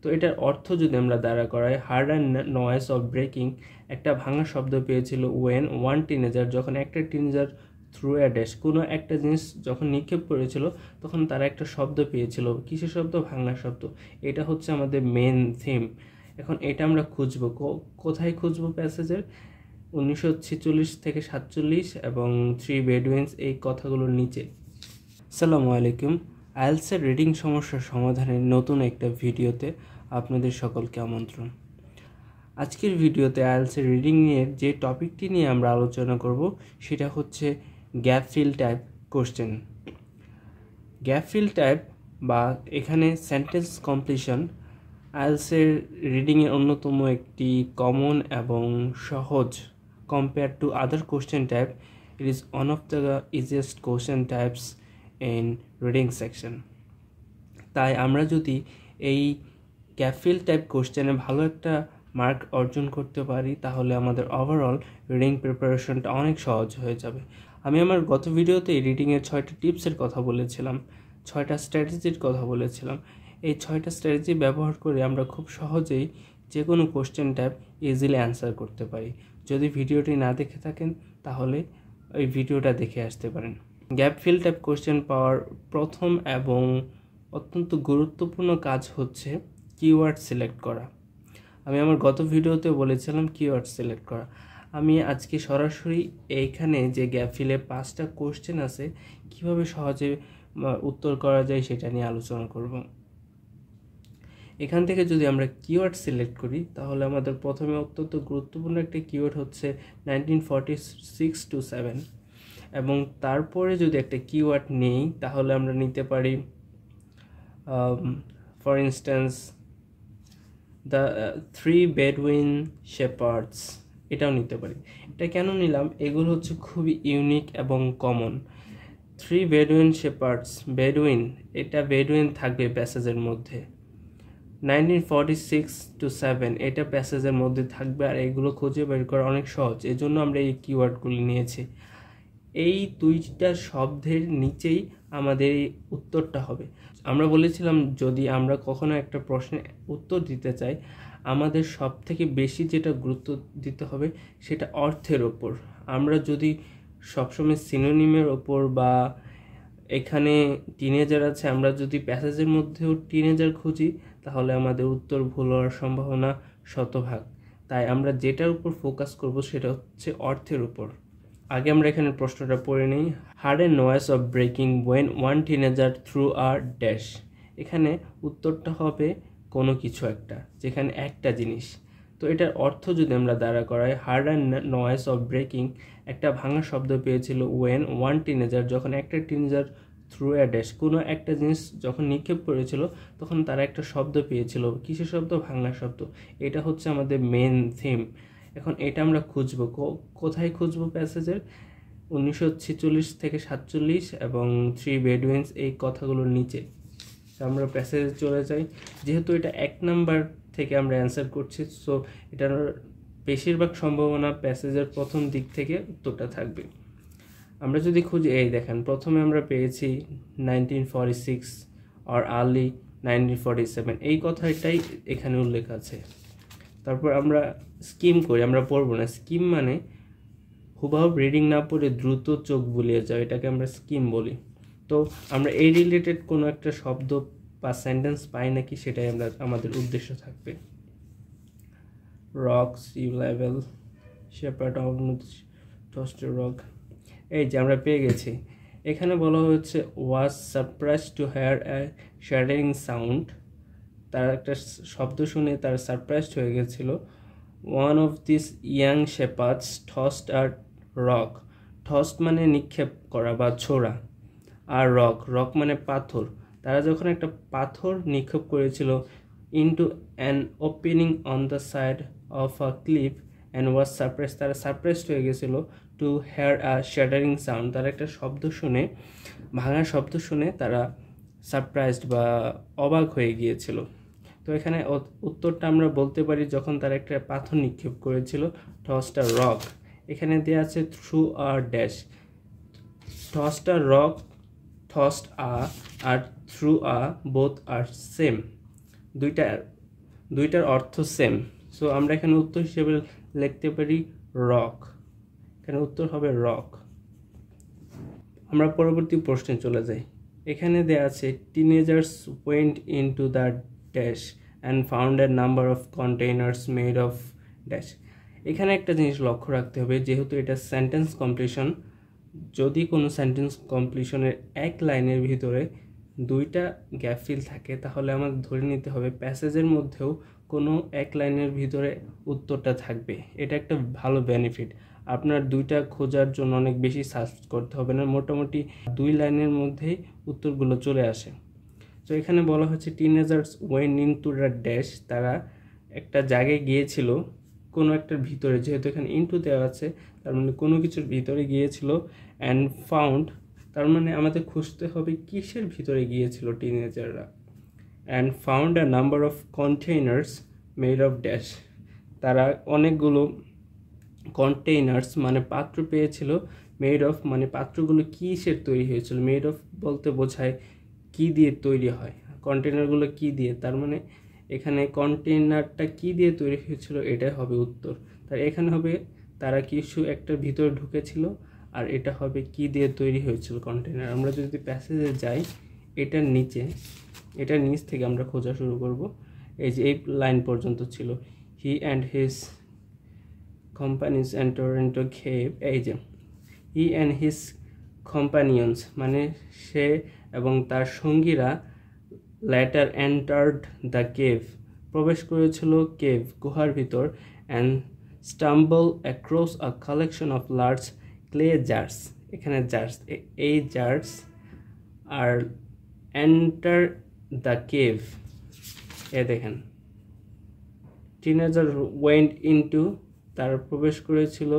তো এটার অর্থ যদি আমরা দাঁড়া করাই, hard and noise of breaking, একটা ভাঙা শব্দ পেয়েছিল ওয়েন ওয়ান টিনেজার, যখন একটা টিনেজার থ্রু অ্যা ড্যাশ, কোনো একটা জিনিস যখন নিক্ষেপ করেছিল তখন তারা একটা শব্দ পেয়েছিল। কিসের শব্দ? ভাঙা শব্দ। এটা হচ্ছে আমাদের মেন থিম। এখন এটা আমরা খুঁজবো, কোথায় খুঁজবো? প্যাসেজের 1946 থেকে 47 এবং 3 বেডুইনস, এই কথাগুলোর নিচে। আসসালামু আলাইকুম। আইএলটিএসের রিডিং সমস্যার সমাধানের নতুন একটা ভিডিওতে আপনাদের সকলকে আমন্ত্রণ। আজকের ভিডিওতে আইএলটিএসের রিডিংয়ের যে টপিকটি নিয়ে আমরা আলোচনা করব সেটা হচ্ছে gap fill type question. Gap fill type বা এখানে সেন্টেন্স কমপ্লিশন আইএলটিএসের রিডিংয়ের অন্যতম একটি কমন এবং সহজ। Compare to other question type, it is one of the easiest question types in reading section. তাই আমরা যদি এই গ্যাপ ফিল টাইপ কোশ্চেনে ভালো একটা মার্ক অর্জন করতে পারি তাহলে আমাদের ওভারঅল রিডিং প্রিপারেশনটা অনেক সহজ হয়ে যাবে। আমি আমার গত ভিডিওতে রিডিংয়ের 6টা টিপসের কথা বলেছিলাম, 6টা স্ট্র্যাটেজির কথা বলেছিলাম। এই 6টা স্ট্র্যাটেজি ব্যবহার করে আমরা খুব সহজেই যে কোনো কোশ্চেন টাইপ ইজিলি অ্যান্সার করতে পারি। যদি ভিডিওটি না দেখে থাকেন তাহলে ওই ভিডিওটা দেখে আসতে পারেন। গ্যাপ ফিল টাইপ কোশ্চেন পাওয়ার প্রথম এবং অত্যন্ত গুরুত্বপূর্ণ কাজ হচ্ছে কিওয়ার্ড সিলেক্ট করা। আমি আমার গত ভিডিওতে বলেছিলাম কিওয়ার্ড সিলেক্ট করা। আমি আজকে সরাসরি এইখানে যে গ্যাপ ফিলে 5টা কোশ্চেন আছে কিভাবে সহজে উত্তর করা যায় সেটা নিয়ে আলোচনা করব। এখান থেকে যদি আমরা কিওয়ার্ড সিলেক্ট করি তাহলে আমাদের প্রথমে অত্যন্ত গুরুত্বপূর্ণ একটা কিওয়ার্ড হচ্ছে 1946 to 7, এবং তারপরে যদি একটা কিওয়ার্ড নেই তাহলে আমরা নিতে পারি ফর ইনস্ট্যান্স দ্য 3 বেডুইন শেপার্ডস, এটাও নিতে পারি। এটা কেন নিলাম? এগুলো হচ্ছে খুবই ইউনিক এবং কমন। 3 বেডুইন শেপার্ডস, বেডুইন, এটা বেডুইন থাকবে প্যাসেজের মধ্যে। 1946 to 7 এটা প্যাসেজের মধ্যে থাকবে, আর এগুলো খুঁজে বের করা অনেক সহজ, এজন্য আমরা এই কিওয়ার্ডগুলি নিয়েছি। এই 2টা শব্দের নিচেই আমাদের এই উত্তরটা হবে। আমরা বলেছিলাম যদি আমরা কখনো একটা প্রশ্নের উত্তর দিতে চাই আমাদের সব থেকে বেশি যেটা গুরুত্ব দিতে হবে সেটা অর্থের ওপর। আমরা যদি সবসময় সিনোনিমের ওপর বা এখানে টিনেজার আছে, আমরা যদি প্যাসেজের মধ্যেও টিনেজার খুঁজি তাহলে আমাদের উত্তর ভুল হওয়ার সম্ভাবনা শতভাগ। তাই আমরা যেটার উপর ফোকাস করব সেটা হচ্ছে অর্থের উপর। আগে আমরা এখানে প্রশ্নটা পড়ে নিই। Heard and noise of breaking when one teenager threw a dash, এখানে উত্তরটা হবে কোনো কিছু একটা, যেখানে একটা জিনিস। তো এটার অর্থ যদি আমরা দাঁড়া করাই, hard and noise of breaking, একটা ভাঙা শব্দ পেয়েছিল ওয়েন ওয়ান টিনেজার, যখন একটা টিনেজার থ্রু অ্যা ড্যাশ, কোনো একটা জিনিস যখন নিক্ষেপ করেছিল তখন তারা একটা শব্দ পেয়েছিল। কিসের শব্দ? ভাঙা শব্দ। এটা হচ্ছে আমাদের মেন থিম। এখন এটা আমরা খুঁজবো, কোথায় খুঁজবো? প্যাসেজের 1946 থেকে 47 এবং 3 বেডুইনস, এই কথাগুলোর নিচে। আমরা প্যাসেজে চলে যাই। যেহেতু এটা 1 নাম্বার থেকে আমরা অ্যান্সার করছি, সো এটার বেশিরভাগ সম্ভাবনা প্যাসেজের প্রথম দিক থেকে উত্তরটা থাকবে। আমরা যদি খুঁজি, এই দেখেন প্রথমে আমরা পেয়েছি 1946 আর আর্লি 1947, এই কথাটাই এখানে উল্লেখ আছে। তারপর আমরা স্কিম করি, আমরা পড়বো না। স্কিম মানে হুবহু রিডিং না পড়ে দ্রুত চোখ বুলিয়ে যাও, এটাকে আমরা স্কিম বলি। তো আমরা এই রিলেটেড কোনো একটা শব্দ বা সেন্টেন্স পাই নাকি সেটাই আমাদের উদ্দেশ্য থাকবে। Rock, sea level, shepherd of tossed rock, এই যে আমরা পেয়ে গেছি। এখানে বলা হচ্ছে was surprise to hear a shattering sound, তার একটা শব্দ শুনে তার সারপ্রাইজড হয়ে গেছিল। One of this young shepherds tossed a rock, tossed মানে নিক্ষেপ করা বা ছোড়া, আর রক, রক মানে পাথর। তারা যখন একটা পাথর নিক্ষেপ করেছিল into an opening on the side of a cliff and was surprise, তারা সারপ্রাইজড হয়ে গেছিল টু হেয়ার আ শ্যাটারিং সাউন্ড, তারা একটা শব্দ শুনে, ভাঙা শব্দ শুনে তারা সারপ্রাইজড বা অবাক হয়ে গিয়েছিল। তো এখানে উত্তরটা আমরা বলতে পারি যখন তারা একটা পাথর নিক্ষেপ করেছিল, টসড আ রক। এখানে দেওয়া আছে threw a dash, tossed a rock, tossed a আর threw a both are same, দুইটা দুইটার অর্থ সেম, সো আমরা এখানে উত্তর হিসেবে লিখতে পারি রক। এখানে উত্তর হবে রক। আমরা পরবর্তী প্রশ্নে চলে যাই। এখানে দেয়া আছে teenagers went into the dash and found a number of containers made of dash. এখানে একটা জিনিস লক্ষ্য রাখতে হবে, যেহেতু এটা সেন্টেন্স কমপ্লিশন, যদি কোনো সেন্টেন্স কমপ্লিশনের এক লাইনের ভিতরে দুইটা গ্যাপ ফিল থাকে তাহলে আমাদের ধরে নিতে হবে প্যাসেজের মধ্যেও কোনো এক লাইনের ভিতরে উত্তরটা থাকবে। এটা একটা ভালো বেনিফিট। আপনার দুইটা খোঁজার জন্য অনেক বেশি সার্চ করতে হবে না, মোটামুটি 2 লাইনের মধ্যেই উত্তরগুলো চলে আসে। তো এখানে বলা হচ্ছে teenagers went into the dash, তারা একটা জায়গায় গিয়েছিল কোনো একটার ভিতরে, যেহেতু এখানে ইনটু দেওয়া আছে তার মানে কোনো কিছুর ভিতরে গিয়েছিল, অ্যান্ড ফাউন্ড তার মানে আমাদের খুঁজতে হবে কিসের ভিতরে গিয়েছিল টিনেজাররা, and found a number of containers made of dash, তারা অনেকগুলো কন্টেইনার্স মানে পাত্র পেয়েছিল, মেড অফ মানে পাত্রগুলো কিসের তৈরি হয়েছিল, মেড অফ বলতে বোঝায় কি দিয়ে তৈরি হয়, কন্টেইনারগুলো কি দিয়ে, তার মানে এখানে কন্টেইনারটা কি দিয়ে তৈরি হয়েছিল এটাই হবে উত্তর। তার এখানে হবে তারা কিছু একটার ভিতরে ঢুকেছিল, আর এটা হবে কি দিয়ে তৈরি হয়েছিল কন্টেইনার। আমরা যদি প্যাসেজে যাই, এটার নিচ থেকে আমরা খোঁজা শুরু করব। এই যে এই লাইন পর্যন্ত ছিল, he and his companions enter into cave, এই যে হি অ্যান্ড হিজ কম্পানিয়ন্স মানে সে এবং তার সঙ্গীরা ল্যাটার এন্টার্ড দ্য কেভ প্রবেশ করেছিল কেভ গুহার ভিতর, and stumble across a collection of large clay jars, এখানে জার্স এই জার্স আর এন্টার দ্য কেভ, এ দেখেন টিনেজার ওয়েন্ট ইনটু তারা প্রবেশ করেছিল,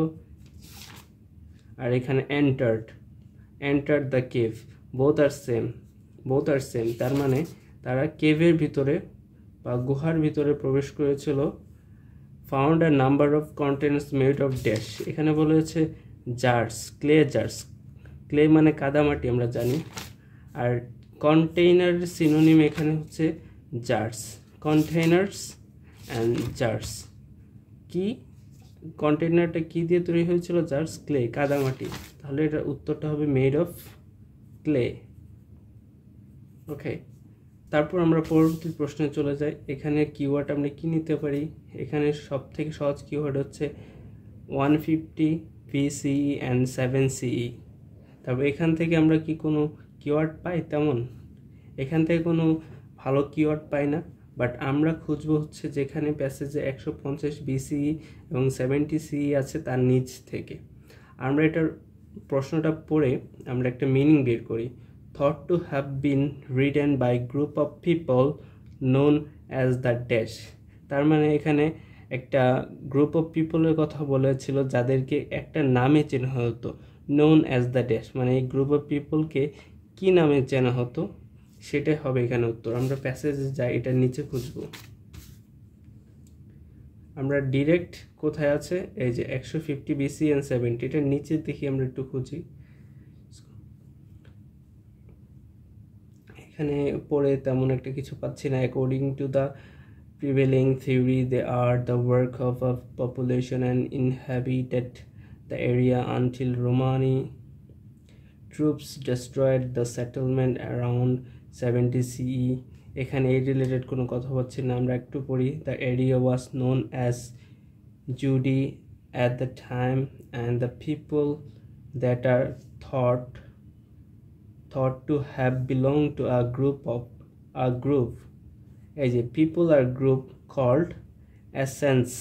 আর এখানে entered the cave, both are same, তার মানে তারা কেভের ভিতরে বা গুহার ভিতরে প্রবেশ করেছিল। Found a number of containers made of dash, এখানে বলেছে জার্স, ক্লে মানে কাদামাটি আমরা জানি, আর কন্টেইনার সিনোনিম এখানে হচ্ছে জার্স, কন্টেইনার্স অ্যান্ড জার্স। কি কন্টেইনারটা কি দিয়ে তৈরি হয়েছিল, জার্স ক্লে কাদামাটি, তাহলে এটার উত্তরটা হবে মেড অফ ক্লে। ওকে, তারপর আমরা পরবর্তী প্রশ্নে চলে যাই। এখানে কিওয়ার্ড আমরা কি নিতে পারি, এখানে সব থেকে সহজ কিওয়ার্ড হচ্ছে 150 BCE অ্যান্ড 7 CE। তারপর এখান থেকে আমরা কি কোনো কিওয়ার্ড পাই, তেমন এখান থেকে কোনো ভালো কিওয়ার্ড পাই না, বাট আমরা খুঁজবো হচ্ছে যেখানে প্যাসেজে 150 BCE এবং 70 CE আছে তার নিচ থেকে। আমরা এটার প্রশ্নটা পড়ে আমরা একটা মিনিং বের করি, thought to have been written by group of people known as the dash, তার মানে এখানে একটা গ্রুপ অফ পিপলের কথা বলেছিল যাদেরকে একটা নামে চেনা হতো, নোন অ্যাজ দ্য ড্যাশ মানে এই গ্রুপ অফ পিপলকে কি নামে চেনা হতো সেটাই হবে এখানে উত্তর। আমরা প্যাসেজে যাই, এটার নিচে খুঁজবো, আমরা ডিরেক্ট কোথায় আছে, এই যে 150 BCE and 70, এটার নিচে দেখি আমরা একটু খুঁজি। এখানে পড়ে তেমন একটা কিছু পাচ্ছি না। According to the prevailing theory they are the work of a population and inhabited the area until Roman troops destroyed the settlement around 70 CE। এখানে এই রিলেটেড কোনো কথা পাচ্ছি না, আমরা একটু পড়ি। The area was known as Judea at the time and the people that are thought to have belonged to a group, এই যে people are group called Essenes,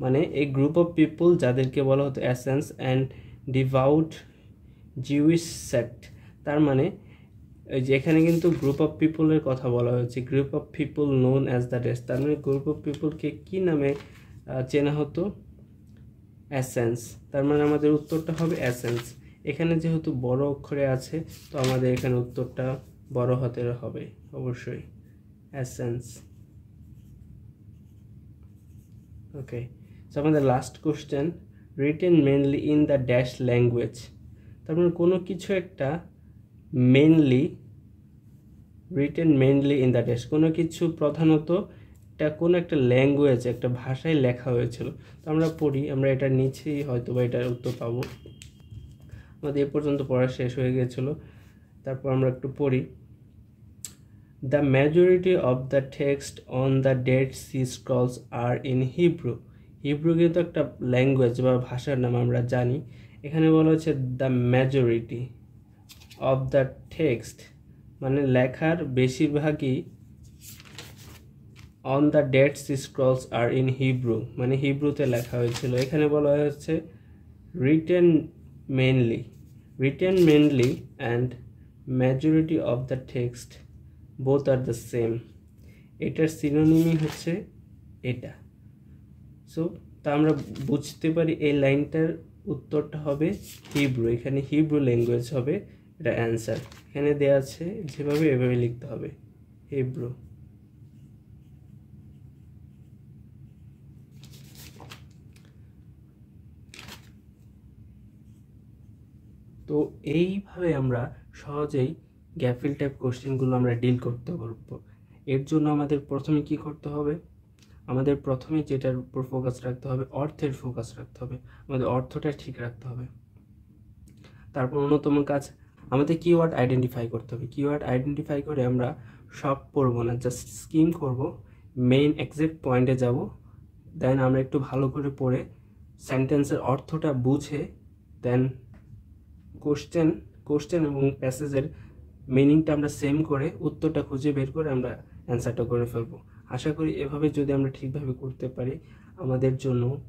মানে a group of people যাদেরকে বলা হতো Essenes and devout Jewish sect, তার মানে এই যে এখানে কিন্তু গ্রুপ অফ পিপলের কথা বলা হয়েছে, group of people known as the dash, তার মানে গ্রুপ অফ পিপলকে কি নামে চেনা হতো, Essenes, তার মানে আমাদের উত্তরটা হবে Essenes। এখানে যেহেতু বড় অক্ষরে আছে তো আমাদের এখানে উত্তরটা বড় হাতের হবে অবশ্যই, Essenes। ওকে, সো আমাদের last question, written mainly in the dash language, তার মানে কোনো কিছু একটা mainly written mainly in the dash, কোনো কিছু প্রধানত একটা কোন একটা ল্যাঙ্গুয়েজ একটা ভাষায় লেখা হয়েছিল। তো আমরা পড়ি, আমরা এটা নিচেই হয়তো বা এটার উত্তর পাবো। আমাদের এ পর্যন্ত পড়া শেষ হয়ে গিয়েছিল, তারপর আমরা একটু পড়ি। The majority of the text on the Dead Sea Scrolls are in Hebrew. Hebrew কিন্তু একটা ল্যাঙ্গুয়েজ বা ভাষার নাম, আমরা জানি। এখানে বলা হচ্ছে the majority of the text, মানে লেখার বেশিরভাগই on the Dead Sea scrolls are in Hebrew, মানে হিব্রুতে লেখা হয়েছিল। এখানে বলা হয়েছে written mainly and majority of the text both are the same. এটার সিনোনিমই হচ্ছে এটা। সো তা আমরা বুঝতে পারি এই লাইনটার উত্তরটা হবে হিব্রু। এখানে হিব্রু ল্যাঙ্গুয়েজ হবে এটা অ্যান্সার। এখানে দেওয়া আছে যেভাবে এভাবে লিখতে হবে হিব্রু। তো এইভাবে আমরা সহজেই গ্যাপ-ফিল টাইপ কোশ্চেনগুলো আমরা ডিল করতে পারবো। এর জন্য আমাদের প্রথমে কি করতে হবে? আমাদের প্রথমে যেটার উপর ফোকাস রাখতে হবে, অর্থের ফোকাস রাখতে হবে। আমাদের অর্থটা ঠিক রাখতে হবে। তারপর অন্যতম কাজ, আমাদের কিওয়ার্ড আইডেন্টিফাই করতে হবে। কিওয়ার্ড আইডেন্টিফাই করে আমরা সব পড়বো না, জাস্ট স্কিম করব, মেইন এক্সাক্ট পয়েন্টে যাব, দেন আমরা একটু ভালো করে পড়ে সেন্টেন্সের অর্থটা বুঝে দেন কোশ্চেন এবং প্যাসেজের মিনিংটা আমরা সেম করে উত্তরটা খুঁজে বের করে আমরা অ্যান্সারটা করে ফেলবো। আশা করি এভাবে যদি আমরা ঠিকভাবে করতে পারি, আমাদের জন্য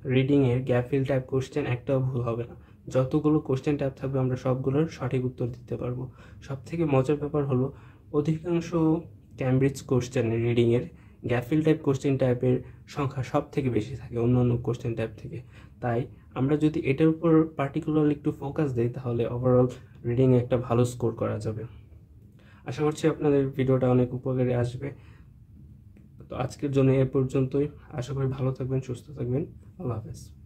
রিডিংয়ের গ্যাপ-ফিল টাইপ কোশ্চেন একটাও ভুল হবে না। যতগুলো কোশ্চেন টাইপ থাকবে আমরা সবগুলোর সঠিক উত্তর দিতে পারবো। সবথেকে মজার ব্যাপার হলো অধিকাংশ ক্যামব্রিজ কোশ্চেন রিডিংয়ের গ্যাপ-ফিল টাইপ কোশ্চেন টাইপের সংখ্যা সব থেকে বেশি থাকে অন্যান্য কোশ্চেন টাইপ থেকে। তাই আমরা যদি এটার উপর পার্টিকুলারলি একটু ফোকাস দিই, তাহলে ওভারঅল রিডিংয়ে একটা ভালো স্কোর করা যাবে। আশা করছি আপনাদের ভিডিওটা অনেক উপকারে আসবে। তো আজকের জন্য এ পর্যন্তই। আশা করি ভালো থাকবেন, সুস্থ থাকবেন। আল্লাহ হাফেজ।